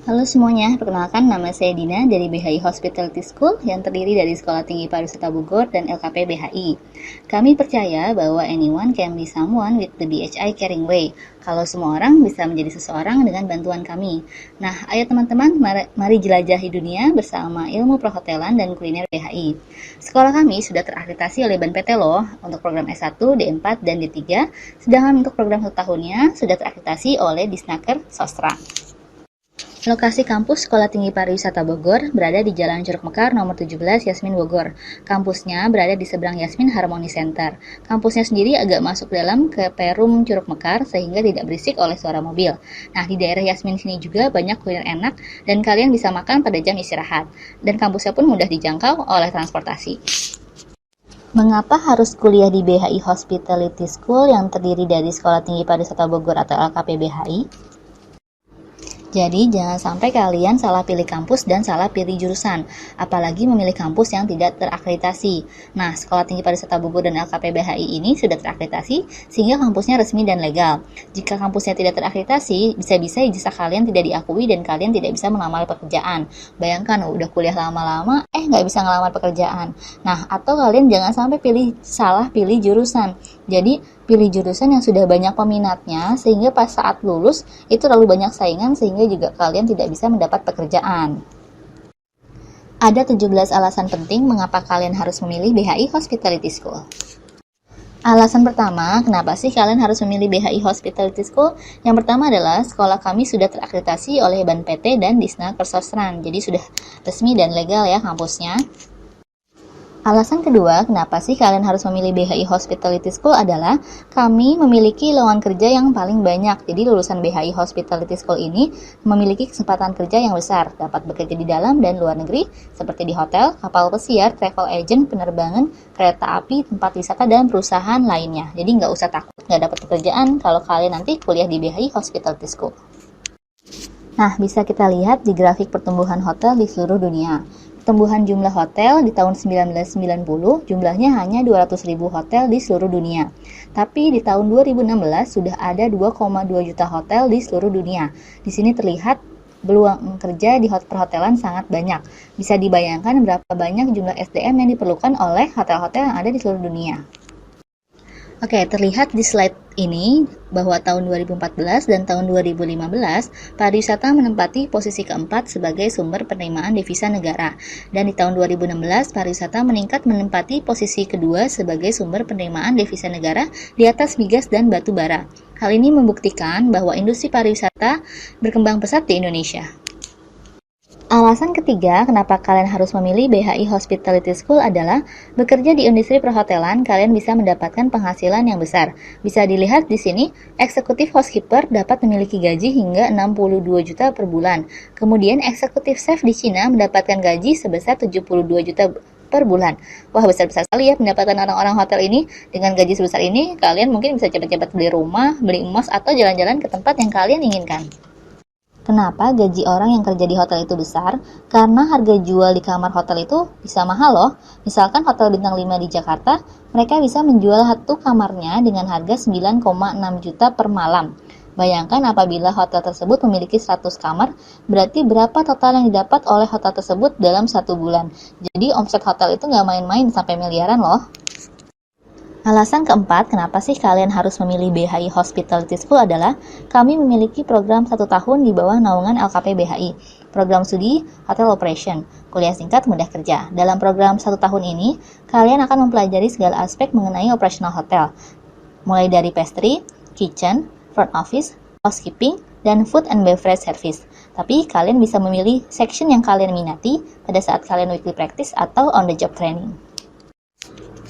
Halo semuanya, perkenalkan nama saya Dina dari BHI Hospitality School yang terdiri dari Sekolah Tinggi Pariwisata Bogor dan LKP BHI. Kami percaya bahwa anyone can be someone with the BHI Caring Way. Kalau semua orang bisa menjadi seseorang dengan bantuan kami. Nah, ayo teman-teman, mari jelajahi dunia bersama ilmu perhotelan dan kuliner BHI. Sekolah kami sudah terakreditasi oleh BAN PT loh untuk program S1, D4, dan D3, sedangkan untuk program 1 tahunnya sudah terakreditasi oleh Disnaker Sostra. Lokasi kampus Sekolah Tinggi Pariwisata Bogor berada di Jalan Curug Mekar nomor 17 Yasmin Bogor. Kampusnya berada di seberang Yasmin Harmony Center. Kampusnya sendiri agak masuk dalam ke Perum Curug Mekar sehingga tidak berisik oleh suara mobil. Nah, di daerah Yasmin sini juga banyak kuliner enak dan kalian bisa makan pada jam istirahat. Dan kampusnya pun mudah dijangkau oleh transportasi. Mengapa harus kuliah di BHI Hospitality School yang terdiri dari Sekolah Tinggi Pariwisata Bogor atau LKP BHI? Jadi, jangan sampai kalian salah pilih kampus dan salah pilih jurusan, apalagi memilih kampus yang tidak terakreditasi. Nah, Sekolah Tinggi Pariwisata Bogor dan LKP BHI ini sudah terakreditasi, sehingga kampusnya resmi dan legal. Jika kampusnya tidak terakreditasi, bisa-bisa ijazah kalian tidak diakui dan kalian tidak bisa melamar pekerjaan. Bayangkan, udah kuliah lama-lama, nggak bisa ngelamar pekerjaan. Nah, atau kalian jangan sampai salah pilih jurusan. Jadi, pilih jurusan yang sudah banyak peminatnya, sehingga pas saat lulus, itu terlalu banyak saingan, sehingga juga kalian tidak bisa mendapat pekerjaan. Ada 17 alasan penting mengapa kalian harus memilih BHI Hospitality School. Alasan pertama, kenapa sih kalian harus memilih BHI Hospitality School? Yang pertama adalah sekolah kami sudah terakreditasi oleh BAN PT dan Disnaker Sostra, jadi sudah resmi dan legal ya kampusnya. Alasan kedua, kenapa sih kalian harus memilih BHI Hospitality School adalah kami memiliki lowongan kerja yang paling banyak. Jadi lulusan BHI Hospitality School ini memiliki kesempatan kerja yang besar, dapat bekerja di dalam dan luar negeri seperti di hotel, kapal pesiar, travel agent, penerbangan, kereta api, tempat wisata, dan perusahaan lainnya. Jadi nggak usah takut nggak dapat pekerjaan kalau kalian nanti kuliah di BHI Hospitality School. Nah, bisa kita lihat di grafik pertumbuhan hotel di seluruh dunia. Pertumbuhan jumlah hotel di tahun 1990 jumlahnya hanya 200.000 hotel di seluruh dunia. Tapi di tahun 2016 sudah ada 2,2 juta hotel di seluruh dunia. Di sini terlihat peluang kerja di perhotelan sangat banyak. Bisa dibayangkan berapa banyak jumlah SDM yang diperlukan oleh hotel-hotel yang ada di seluruh dunia. Oke, terlihat di slide ini bahwa tahun 2014 dan tahun 2015, pariwisata menempati posisi keempat sebagai sumber penerimaan devisa negara. Dan di tahun 2016, pariwisata meningkat menempati posisi kedua sebagai sumber penerimaan devisa negara di atas migas dan batu bara. Hal ini membuktikan bahwa industri pariwisata berkembang pesat di Indonesia. Alasan ketiga, kenapa kalian harus memilih BHI Hospitality School adalah bekerja di industri perhotelan, kalian bisa mendapatkan penghasilan yang besar. Bisa dilihat di sini, eksekutif housekeeper dapat memiliki gaji hingga 62 juta per bulan. Kemudian, eksekutif chef di Cina mendapatkan gaji sebesar 72 juta per bulan. Wah, besar-besar sekali ya pendapatan orang-orang hotel ini. Dengan gaji sebesar ini, kalian mungkin bisa cepat-cepat beli rumah, beli emas, atau jalan-jalan ke tempat yang kalian inginkan. Kenapa gaji orang yang kerja di hotel itu besar? Karena harga jual di kamar hotel itu bisa mahal loh. Misalkan hotel bintang 5 di Jakarta, mereka bisa menjual satu kamarnya dengan harga 9,6 juta per malam. Bayangkan apabila hotel tersebut memiliki 100 kamar, berarti berapa total yang didapat oleh hotel tersebut dalam 1 bulan. Jadi omset hotel itu nggak main-main sampai miliaran loh. Alasan keempat, kenapa sih kalian harus memilih BHI Hospitality School adalah kami memiliki program 1 tahun di bawah naungan LKP BHI. Program studi Hotel Operation, kuliah singkat mudah kerja. Dalam program 1 tahun ini, kalian akan mempelajari segala aspek mengenai operasional hotel. Mulai dari pastry, kitchen, front office, housekeeping, dan food and beverage service. Tapi kalian bisa memilih section yang kalian minati pada saat kalian weekly practice atau on the job training.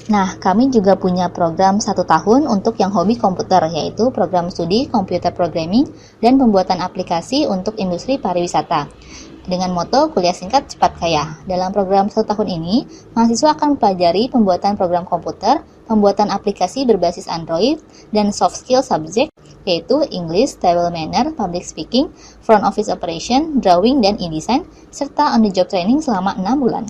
Nah, kami juga punya program 1 tahun untuk yang hobi komputer, yaitu program studi Computer Programming dan pembuatan aplikasi untuk industri pariwisata. Dengan moto kuliah singkat cepat kaya. Dalam program 1 tahun ini, mahasiswa akan mempelajari pembuatan program komputer, pembuatan aplikasi berbasis Android, dan soft skill subject, yaitu English, Table Manner, Public Speaking, Front Office Operation, Drawing, dan InDesign, serta on the job training selama 6 bulan.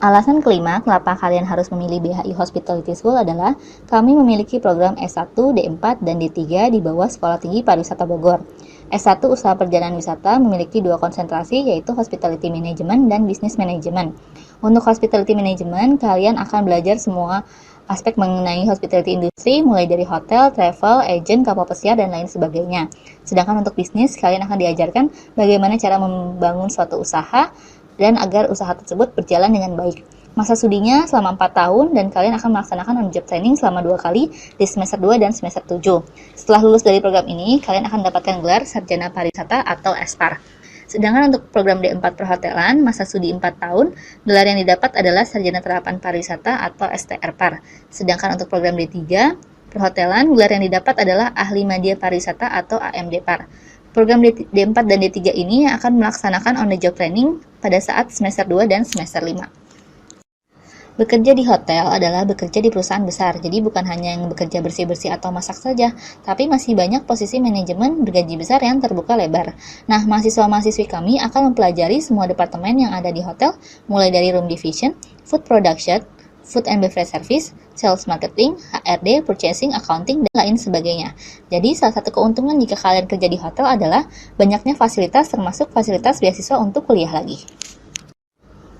Alasan kelima, kenapa kalian harus memilih BHI Hospitality School adalah kami memiliki program S1, D4, dan D3 di bawah Sekolah Tinggi Pariwisata Bogor. S1 Usaha Perjalanan Wisata memiliki 2 konsentrasi yaitu Hospitality Management dan Business Management. Untuk Hospitality Management, kalian akan belajar semua aspek mengenai hospitality industry mulai dari hotel, travel, agent, kapal pesiar, dan lain sebagainya. Sedangkan untuk bisnis, kalian akan diajarkan bagaimana cara membangun suatu usaha dan agar usaha tersebut berjalan dengan baik. Masa studinya selama 4 tahun dan kalian akan melaksanakan on-job training selama 2 kali di semester 2 dan semester 7. Setelah lulus dari program ini, kalian akan mendapatkan gelar Sarjana Pariwisata atau SPAR. Sedangkan untuk program D4 perhotelan, masa studi 4 tahun, gelar yang didapat adalah Sarjana Terapan Pariwisata atau STR-PAR. Sedangkan untuk program D3 perhotelan, gelar yang didapat adalah Ahli Media Pariwisata atau AMD-PAR. Program D4 dan D3 ini akan melaksanakan on-the-job training pada saat semester 2 dan semester 5. Bekerja di hotel adalah bekerja di perusahaan besar, jadi bukan hanya yang bekerja bersih-bersih atau masak saja, tapi masih banyak posisi manajemen bergaji besar yang terbuka lebar. Nah, mahasiswa-mahasiswi kami akan mempelajari semua departemen yang ada di hotel, mulai dari room division, food production, food and beverage service, sales marketing, HRD, purchasing, accounting, dan lain sebagainya. Jadi, salah satu keuntungan jika kalian kerja di hotel adalah banyaknya fasilitas termasuk fasilitas beasiswa untuk kuliah lagi.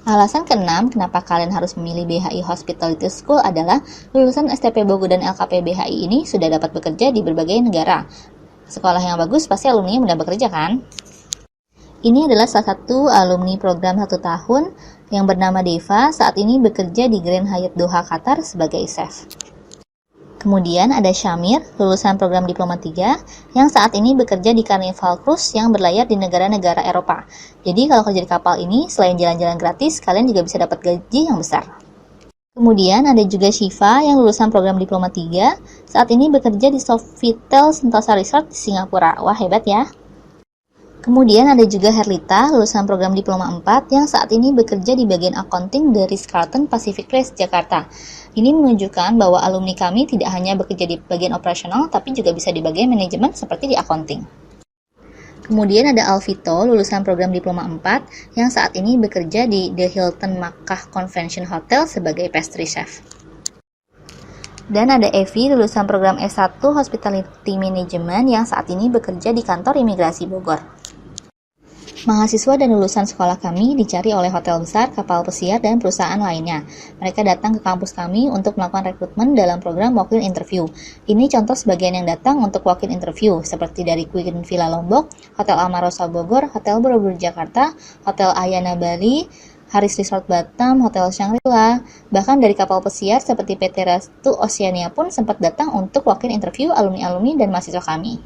Alasan keenam, kenapa kalian harus memilih BHI Hospitality School adalah lulusan STP Bogor dan LKP BHI ini sudah dapat bekerja di berbagai negara. Sekolah yang bagus pasti alumni mudah bekerja kan? Ini adalah salah satu alumni program 1 tahun yang bernama Deva, saat ini bekerja di Grand Hyatt Doha, Qatar sebagai chef. Kemudian ada Syamir, lulusan program Diploma 3, yang saat ini bekerja di Carnival Cruise yang berlayar di negara-negara Eropa. Jadi kalau kerja di kapal ini, selain jalan-jalan gratis, kalian juga bisa dapat gaji yang besar. Kemudian ada juga Shiva yang lulusan program Diploma 3, saat ini bekerja di Sofitel Sentosa Resort di Singapura. Wah, hebat ya! Kemudian ada juga Herlita, lulusan program Diploma 4, yang saat ini bekerja di bagian accounting dari Ritz-Carlton Pacific Place, Jakarta. Ini menunjukkan bahwa alumni kami tidak hanya bekerja di bagian operasional, tapi juga bisa di bagian manajemen seperti di accounting. Kemudian ada Alvito, lulusan program Diploma 4, yang saat ini bekerja di The Hilton Makkah Convention Hotel sebagai pastry chef. Dan ada Evi, lulusan program S1 Hospitality Management, yang saat ini bekerja di kantor imigrasi Bogor. Mahasiswa dan lulusan sekolah kami dicari oleh hotel besar, kapal pesiar, dan perusahaan lainnya. Mereka datang ke kampus kami untuk melakukan rekrutmen dalam program walk-in interview. Ini contoh sebagian yang datang untuk walk-in interview, seperti dari Quirin Villa Lombok, Hotel Amarosa Bogor, Hotel Borobudur Jakarta, Hotel Ayana Bali, Haris Resort Batam, Hotel Shangri-La, bahkan dari kapal pesiar seperti PT Restu Oceania pun sempat datang untuk walk-in interview alumni-alumni dan mahasiswa kami.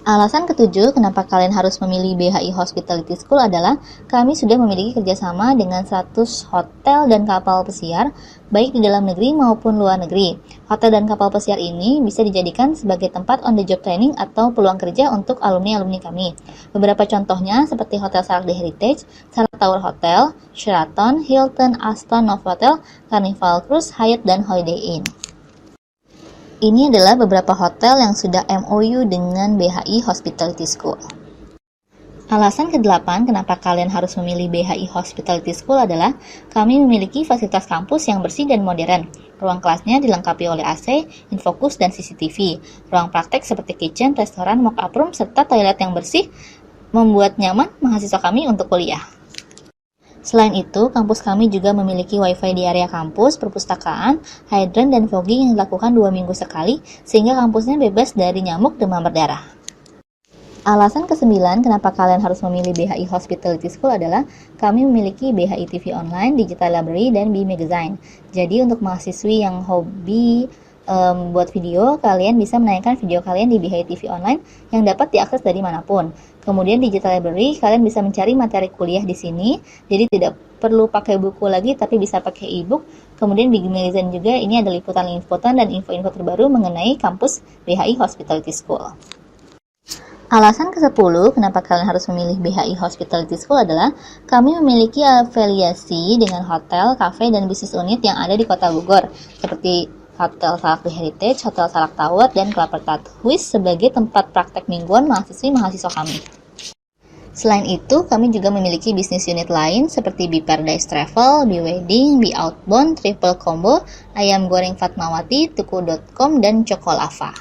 Alasan ketujuh, kenapa kalian harus memilih BHI Hospitality School adalah kami sudah memiliki kerjasama dengan 100 hotel dan kapal pesiar, baik di dalam negeri maupun luar negeri. Hotel dan kapal pesiar ini bisa dijadikan sebagai tempat on-the-job training atau peluang kerja untuk alumni-alumni kami. Beberapa contohnya seperti Hotel Salak The Heritage, Salak Tower Hotel, Sheraton, Hilton, Aston Novotel, Carnival Cruise, Hyatt, dan Holiday Inn. Ini adalah beberapa hotel yang sudah MOU dengan BHI Hospitality School. Alasan ke-8 kenapa kalian harus memilih BHI Hospitality School adalah kami memiliki fasilitas kampus yang bersih dan modern. Ruang kelasnya dilengkapi oleh AC, infocus, dan CCTV. Ruang praktek seperti kitchen, restoran, mock-up room, serta toilet yang bersih membuat nyaman mahasiswa kami untuk kuliah. Selain itu, kampus kami juga memiliki wifi di area kampus, perpustakaan, hydrant, dan fogging yang dilakukan 2 minggu sekali, sehingga kampusnya bebas dari nyamuk demam berdarah. Alasan ke-9 kenapa kalian harus memilih BHI Hospitality School adalah kami memiliki BHI TV Online, Digital Library, dan B Magazine. Jadi untuk mahasiswi yang hobi buat video, kalian bisa menayangkan video kalian di BHI TV Online yang dapat diakses dari manapun. Kemudian Digital Library, kalian bisa mencari materi kuliah di sini, jadi tidak perlu pakai buku lagi tapi bisa pakai e-book. Kemudian Big Magazine juga, ini ada liputan-liputan dan info-info terbaru mengenai kampus BHI Hospitality School. Alasan ke-10 kenapa kalian harus memilih BHI Hospitality School adalah kami memiliki afiliasi dengan hotel, kafe, dan bisnis unit yang ada di Kota Bogor, seperti Hotel Salak The Heritage, Hotel Salak Tower, dan Klapertat Huis sebagai tempat praktek mingguan mahasiswa kami. Selain itu, kami juga memiliki bisnis unit lain seperti B-Paradise Travel, B-Wedding, B-Outbound, Triple Combo, Ayam Goreng Fatmawati, Tuku.com, dan Cokolava.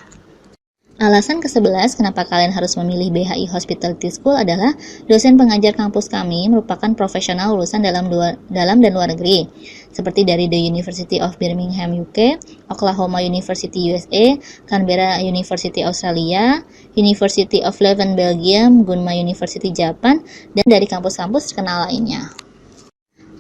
Alasan ke-11 kenapa kalian harus memilih BHI Hospitality School adalah dosen pengajar kampus kami merupakan profesional lulusan dalam dan luar negeri, seperti dari The University of Birmingham UK, Oklahoma University USA, Canberra University Australia, University of Leuven Belgium, Gunma University Japan, dan dari kampus-kampus terkenal lainnya.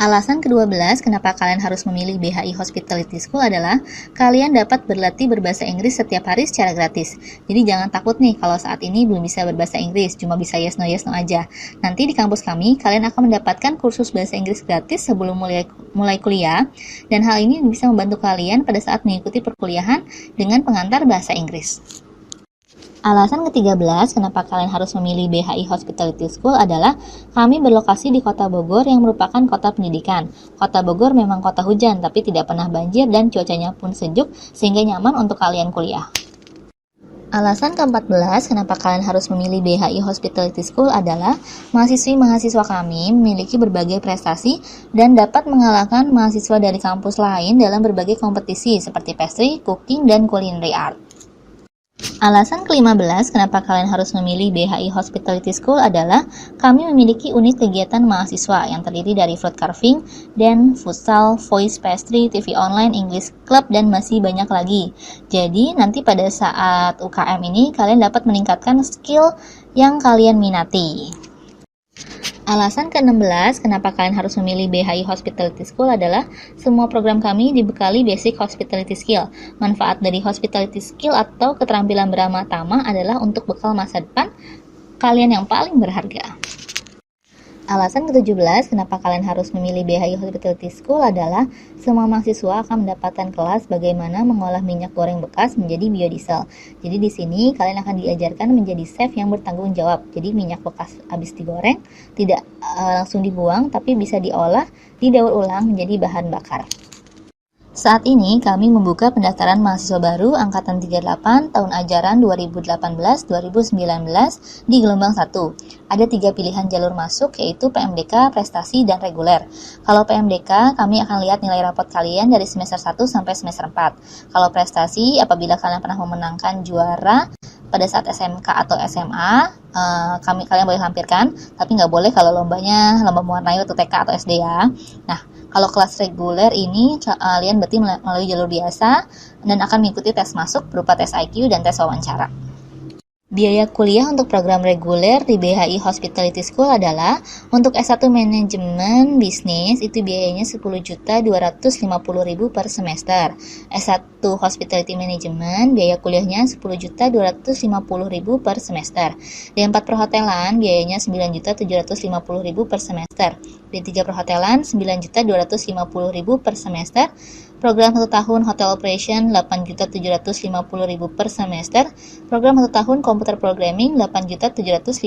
Alasan ke-12 kenapa kalian harus memilih BHI Hospitality School adalah kalian dapat berlatih berbahasa Inggris setiap hari secara gratis. Jadi jangan takut nih kalau saat ini belum bisa berbahasa Inggris, cuma bisa yes no aja. Nanti di kampus kami, kalian akan mendapatkan kursus bahasa Inggris gratis sebelum mulai kuliah, dan hal ini bisa membantu kalian pada saat mengikuti perkuliahan dengan pengantar bahasa Inggris. Alasan ke-13 kenapa kalian harus memilih BHI Hospitality School adalah kami berlokasi di Kota Bogor yang merupakan kota pendidikan. Kota Bogor memang kota hujan, tapi tidak pernah banjir dan cuacanya pun sejuk sehingga nyaman untuk kalian kuliah. Alasan ke-14 kenapa kalian harus memilih BHI Hospitality School adalah mahasiswa kami memiliki berbagai prestasi dan dapat mengalahkan mahasiswa dari kampus lain dalam berbagai kompetisi seperti pastry, cooking, dan culinary art. Alasan ke-15 kenapa kalian harus memilih BHI Hospitality School adalah kami memiliki unit kegiatan mahasiswa yang terdiri dari fruit carving, dan futsal, voice pastry, TV online, English club, dan masih banyak lagi. Jadi nanti pada saat UKM ini kalian dapat meningkatkan skill yang kalian minati. Alasan ke-16 kenapa kalian harus memilih BHI Hospitality School adalah semua program kami dibekali basic hospitality skill. Manfaat dari hospitality skill atau keterampilan beramah tamah adalah untuk bekal masa depan kalian yang paling berharga. Alasan ke-17 kenapa kalian harus memilih BHI Hospitality School adalah semua mahasiswa akan mendapatkan kelas bagaimana mengolah minyak goreng bekas menjadi biodiesel. Jadi di sini kalian akan diajarkan menjadi chef yang bertanggung jawab. Jadi minyak bekas habis digoreng tidak langsung dibuang, tapi bisa diolah, didaur ulang menjadi bahan bakar. Saat ini kami membuka pendaftaran mahasiswa baru angkatan 38 tahun ajaran 2018-2019 di gelombang 1. Ada 3 pilihan jalur masuk, yaitu PMDK, prestasi, dan reguler. Kalau PMDK, kami akan lihat nilai rapot kalian dari semester 1 sampai semester 4. Kalau prestasi, apabila kalian pernah memenangkan juara pada saat SMK atau SMA, kalian boleh lampirkan, tapi nggak boleh kalau lomba mewarnai waktu TK atau SD ya. Nah, kalau kelas reguler ini kalian berarti melalui jalur biasa dan akan mengikuti tes masuk berupa tes IQ dan tes wawancara. Biaya kuliah untuk program reguler di BHI Hospitality School adalah untuk S1 Manajemen Bisnis itu biayanya Rp10.250.000 per semester. S1 Hospitality Management biaya kuliahnya Rp10.250.000 per semester. D4 Perhotelan biayanya Rp9.750.000 per semester. D3 Perhotelan Rp9.250.000 per semester. Program 1 tahun Hotel Operation Rp8.750.000 per semester. Program 1 tahun Computer Programming Rp8.750.000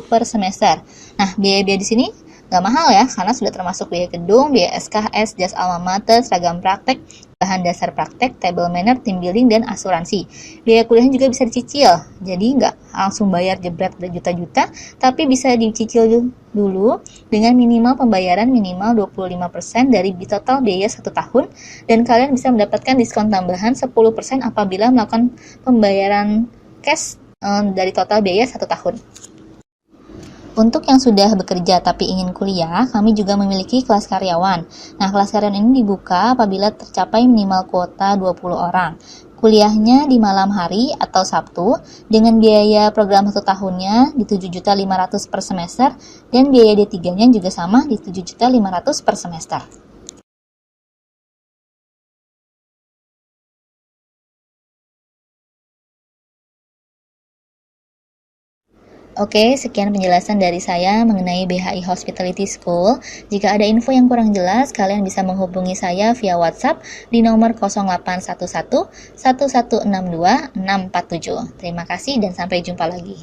per semester. Nah, biaya-biaya di sini nggak mahal ya, karena sudah termasuk biaya gedung, biaya SKS, jas alma mater, seragam praktek, bahan dasar praktek, table manner, team building, dan asuransi. Biaya kuliahnya juga bisa dicicil, jadi nggak langsung bayar jebret berjuta-juta, tapi bisa dicicil dulu dengan minimal pembayaran minimal 25% dari total biaya 1 tahun, dan kalian bisa mendapatkan diskon tambahan 10% apabila melakukan pembayaran cash dari total biaya 1 tahun. Untuk yang sudah bekerja tapi ingin kuliah, kami juga memiliki kelas karyawan. Nah, kelas karyawan ini dibuka apabila tercapai minimal kuota 20 orang. Kuliahnya di malam hari atau Sabtu dengan biaya program 1 tahunnya di Rp7.500.000 per semester dan biaya D3-nya juga sama di Rp7.500.000 per semester. Oke, sekian penjelasan dari saya mengenai BHI Hospitality School. Jika ada info yang kurang jelas, kalian bisa menghubungi saya via WhatsApp di nomor 0811 1162 647. Terima kasih dan sampai jumpa lagi.